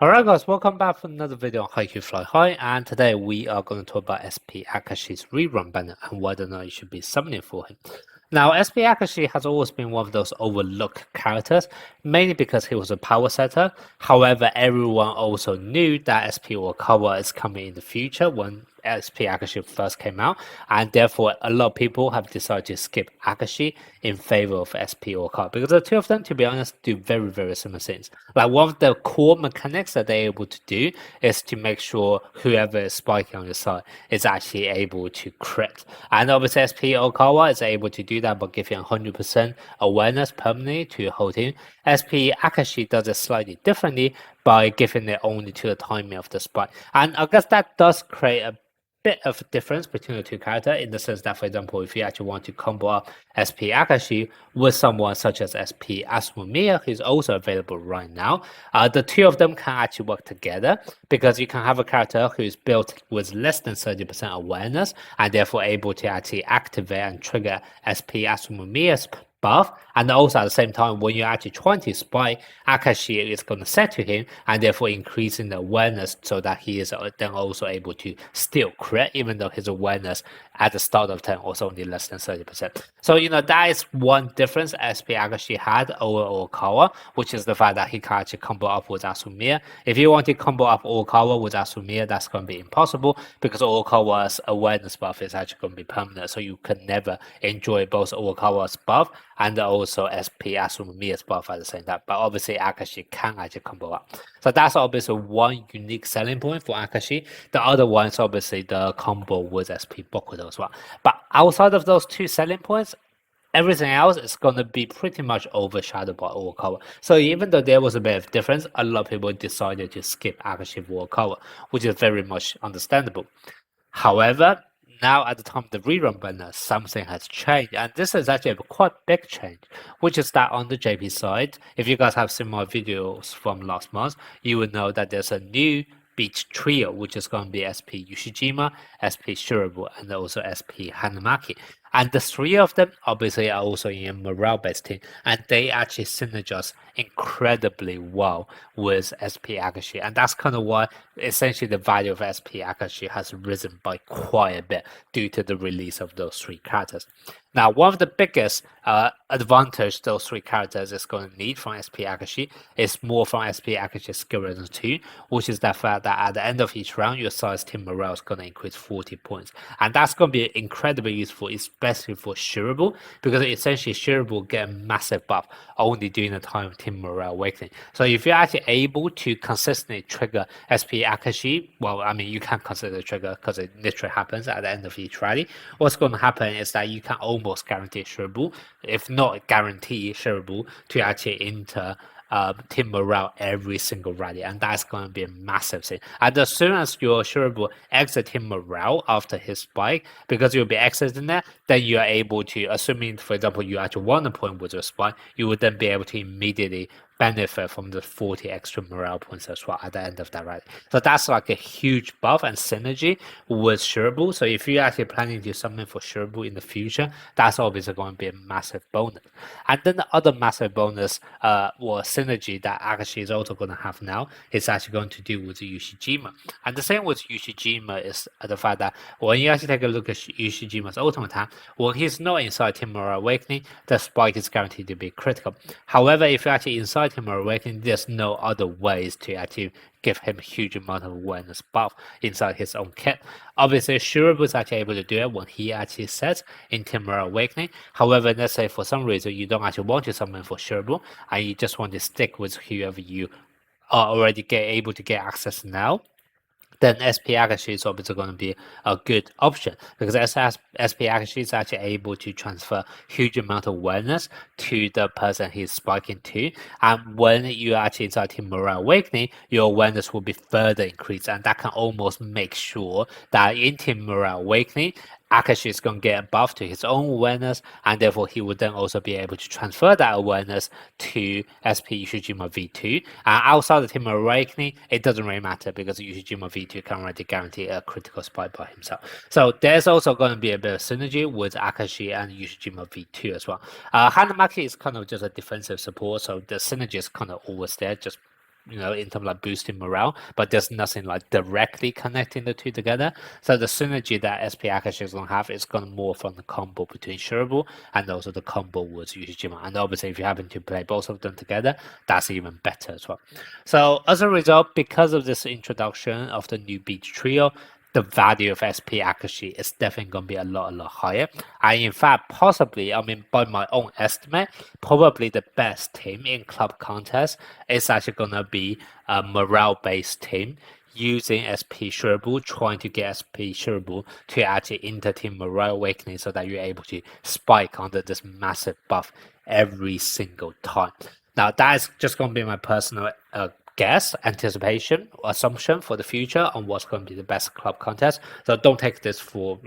Alright guys, welcome back for another video on HAIKYU Fly High, and today we are going to talk about SP Akashi's rerun banner and whether or not you should be summoning for him. Now, SP Akashi has always been one of those overlooked characters, mainly because he was a power setter. However, everyone also knew that SP Okawa is coming in the future when SP Akashi first came out, and therefore a lot of people have decided to skip Akashi in favor of SP Okawa because the two of them, to be honest, do very similar things. Like one of the core mechanics that they're able to do is to make sure whoever is spiking on your side is actually able to crit. And obviously SP Okawa is able to do that by giving 100% awareness permanently to your whole team. SP Akashi does it slightly differently by giving it only to the timing of the spike. And I guess that does create a bit of a difference between the two characters in the sense that, for example, if you actually want to combo up SP Akashi with someone such as SP Asumamiya, who's also available right now, the two of them can actually work together because you can have a character who is built with less than 30% awareness and therefore able to actually activate and trigger SP Asumamiya's buff, and also at the same time when you're actually trying to spike, Akashi is going to set to him and therefore increasing the awareness so that he is then also able to still crit even though his awareness at the start of turn was only less than 30%. So that is one difference SP Akashi had over Okawa, which is the fact that he can actually combo up with Asumiya. If you want to combo up Okawa with Asumiya, that's going to be impossible because Okawa's awareness buff is actually going to be permanent, so you can never enjoy both Okawa's buff and also SP Asumiya's buff at the same time. But obviously Akashi can actually combo up. So that's obviously one unique selling point for Akashi. The other one is obviously the combo with SP Bokuto as well. But outside of those two selling points, everything else is going to be pretty much overshadowed by Okawa. So even though there was a bit of difference, a lot of people decided to skip Akashi for Okawa, which is very much understandable. However, now at the time of the rerun banner, something has changed, and this is actually a quite big change, which is that on the JP side, if you guys have seen my videos from last month, you will know that there's a new beach trio, which is going to be SP Ushijima, SP Shirabu, and also SP Hanamaki. And the three of them obviously are also in a morale-based team, and they actually synergize incredibly well with SP Akashi. And that's kind of why essentially the value of SP Akashi has risen by quite a bit due to the release of those three characters. Now, one of the biggest advantage those three characters is going to need from SP Akashi is more from SP Akashi's skill reasons 2, which is the fact that at the end of each round, your size team morale is going to increase 40 points. And that's going to be incredibly useful, especially for Shirabu, because essentially Shirabu will get a massive buff only during the time of team morale awakening. So if you're actually able to consistently trigger SP Akashi, well, I mean, you can consider the trigger because it literally happens at the end of each rally. What's going to happen is that you can almost guarantee Shirabu, if not guarantee Shirabu, to actually enter team morale every single rally, and that's going to be a massive thing. And as soon as your Shirabu exit team morale after his spike, because you'll be exiting that, then you are able to, assuming for example you actually won a point with your spike, you would then be able to immediately benefit from the 40 extra morale points as well at the end of that rally. So that's like a huge buff and synergy with Shirabu. So if you're actually planning to do something for Shirabu in the future, that's obviously going to be a massive bonus. And then the other massive bonus or synergy that Akashi is also going to have now is actually going to do with Ushijima. And the same with Ushijima is the fact that when you actually take a look at Ushijima's ultimate time, when he's not inside Team Morale Awakening, the spike is guaranteed to be critical. However, if you're actually inside Team Morale Awakening, there's no other ways to actually give him a huge amount of awareness buff inside his own kit. Obviously, Shirabu is actually able to do it when he actually sets in Team Morale Awakening. However, let's say for some reason you don't actually want to summon for Shirabu and you just want to stick with whoever you are already able to get access now, then SP Akashi is obviously going to be a good option because SP Akashi is actually able to transfer huge amount of awareness to the person he's spiking to, and when you actually inside Team Morale Awakening, your awareness will be further increased, and that can almost make sure that in Team Morale Awakening, Akashi is going to get a buff to his own awareness, and therefore he would then also be able to transfer that awareness to SP Ushijima V2. Outside of Team Awakening, it doesn't really matter because Ushijima V2 can already guarantee a critical spike by himself. So there's also going to be a bit of synergy with Akashi and Ushijima V2 as well. Hanamaki is kind of just a defensive support, so the synergy is kind of always there, just in terms of like boosting morale, but there's nothing like directly connecting the two together. So the synergy that SP Akashi is going to have is going to more from the combo between shareable and also the combo with Ushijima. And obviously, if you happen to play both of them together, that's even better as well. So as a result, because of this introduction of the new Beach Trio, the value of SP Akashi is definitely going to be a lot higher. And in fact, possibly, I mean, by my own estimate, probably the best team in club contest is actually going to be a morale-based team using SP Shareable, trying to get SP Shareable to actually inter-team morale awakening so that you're able to spike under this massive buff every single time. Now, that is just going to be my personal guess, anticipation, assumption for the future on what's going to be the best club contest. So don't take this for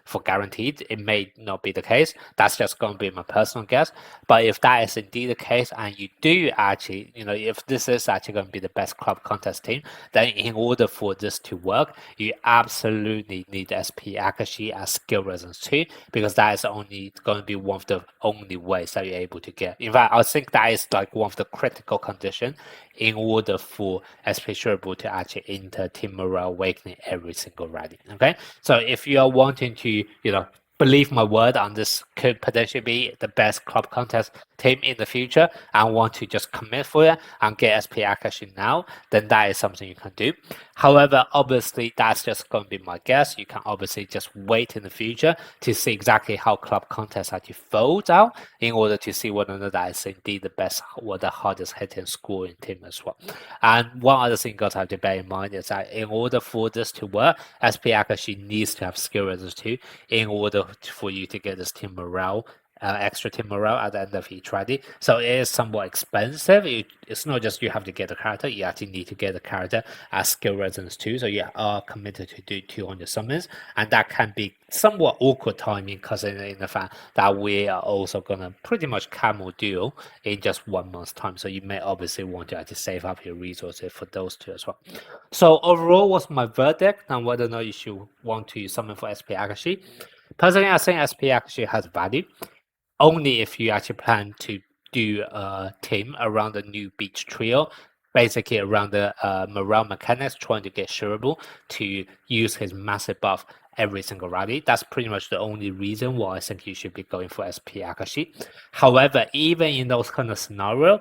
for guaranteed. It may not be the case. That's just going to be my personal guess. But if that is indeed the case, and you do actually, if this is actually going to be the best club contest team, then in order for this to work, you absolutely need SP Akashi as skill resonance 2, because that is only going to be one of the only ways that you're able to get. In fact, I think that is like one of the critical conditions in order for SP Shareable to actually enter Team Morale Awakening every single rally. Okay, so if you are wanting to, believe my word on this could potentially be the best club contest team in the future and want to just commit for it and get SP Akashi now, then that is something you can do. However, obviously, that's just going to be my guess. You can obviously just wait in the future to see exactly how club contest actually folds out in order to see whether or not that is indeed the best or the hardest hitting scoring team as well. And one other thing you got to have to bear in mind is that in order for this to work, SP Akashi needs to have skill resistance too, in order for you to get this team morale, extra team morale at the end of each rally. So it is somewhat expensive. It's not just you have to get the character, you actually need to get the character as skill resonance too. So you are committed to do 200 summons, and that can be somewhat awkward timing considering the fact that we are also gonna pretty much camel duel in just 1 month's time. So you may obviously want to actually save up your resources for those two as well. So overall, what's my verdict on whether or not you should want to summon for SP Akashi? Personally, I think SP Akashi has value only if you actually plan to do a team around the new Beach Trio, basically around the morale mechanics, trying to get Shareable to use his massive buff every single rally. That's pretty much the only reason why I think you should be going for SP Akashi. However, even in those kind of scenarios,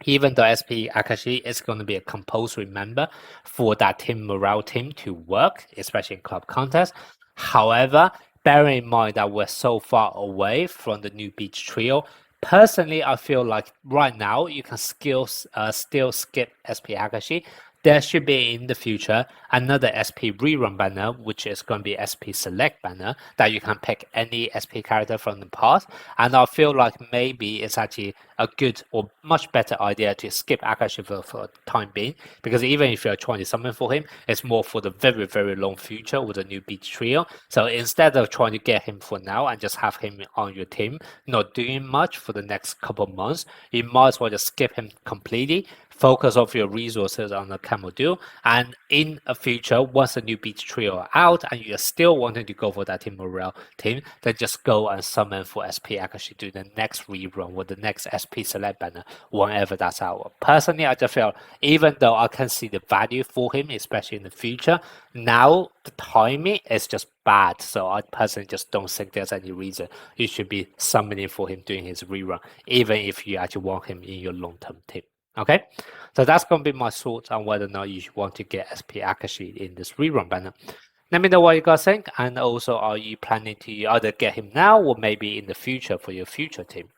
even though SP Akashi is going to be a compulsory member for that team morale team to work, especially in club contests. However, bearing in mind that we're so far away from the new Beach Trio, personally, I feel like right now you can still skip SP Akashi. There should be in the future another SP rerun banner, which is going to be SP select banner that you can pick any SP character from the past. And I feel like maybe it's actually a good or much better idea to skip Akashi for the time being, because even if you're trying to summon for him, it's more for the very long future with a new Beach Trio. So instead of trying to get him for now and just have him on your team, not doing much for the next couple of months, you might as well just skip him completely, focus off your resources on the camel duel, and in a future, once the new Beach Trio are out and you're still wanting to go for that team morale team, then just go and summon for SP Akashi, do the next rerun with the next SP select banner whenever that's out. Personally, I just feel even though I can see the value for him, especially in the future, now the timing is just bad. So I personally just don't think there's any reason you should be summoning for him doing his rerun, even if you actually want him in your long-term team. Okay, so that's going to be my thoughts on whether or not you want to get SP Akashi in this rerun banner. Let me know what you guys think, and also are you planning to either get him now or maybe in the future for your future team?